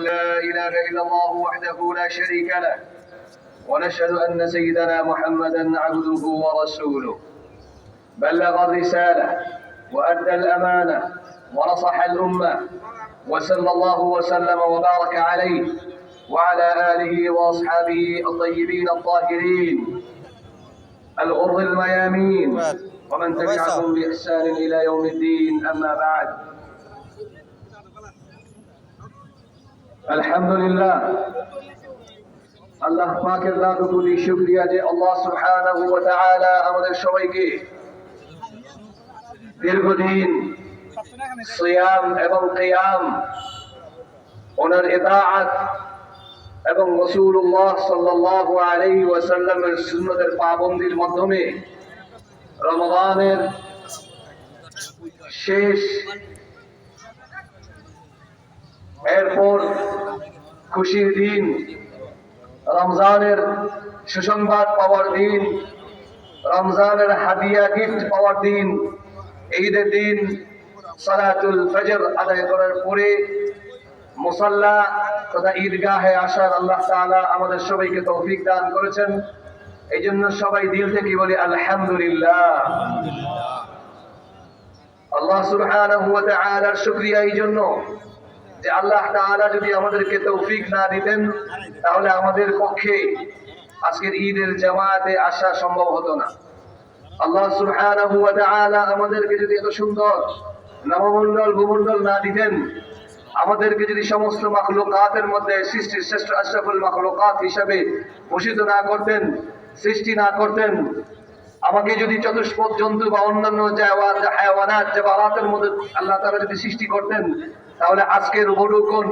لا إله إلا الله وحده لا شريك له ونشهد أن سيدنا محمدا عبده ورسوله بلغ الرسالة وأدى الأمانة ونصح الأمة وصلى الله وسلم وبارك عليه وعلى آله وأصحابه الطيبين الطاهرين الغر الميامين ومن تبعهم بإحسان إلى يوم الدين. أما بعد، আলহামদুলিল্লাহ, আল্লাহ পাকের লাখো কোটি শুকরিয়া যে আল্লাহ সুবহানাহু ওয়া তাআলা আমাদের সবাইকে দীর্ঘদিন সিয়াম এবং কিয়াম, ওনার ইতাআত এবং রাসূলুল্লাহ সাল্লাল্লাহু আলাইহি ওয়াসাল্লামের সুন্নতের পাবন্দির মাধ্যমে রমজানের শেষ, এরপর খুশির দিন, রমজানের সুসংবাদ পাওয়ার দিন, রমজানের হাদিয়া গিফট পাওয়ার দিন, ঈদের দিন সালাতুল ফজর আদায় করার পরে মুসাল্লা তথা ঈদগাহে আসার আল্লাহ তাআলা আমাদের সবাইকে তৌফিক দান করেছেন। এই জন্য সবাই দিল থেকে বলি আলহামদুলিল্লাহ। আল্লাহ সুবহানাহু ওয়া তাআলার শুকরিয়া এই জন্য যে আল্লাহ তাআলা যদি আমাদেরকে তৌফিক না দিতেন তাহলে আমাদের পক্ষে আজকের ঈদের জামাতে আসা সম্ভব হতো না। আল্লাহ সুবহানাহু ওয়া তাআলা আমাদেরকে যদি এত সুন্দর নবমণ্ডল ভূমণ্ডল না দিতেন, আমাদেরকে যদি সমস্ত মাখলুকাতের মধ্যে সৃষ্টির শ্রেষ্ঠ আশরাফুল মাখলুকাত হিসাবে ভূষিত না করতেন, সৃষ্টি না করতেন, আমাকে যদি চতুষ্পদ জন্তু বা অন্যান্য হায়াওয়ানাত জাবারাতের মধ্যে আল্লাহ তাআলা যদি সৃষ্টি করতেন, তাহলে আজকের বড় কোন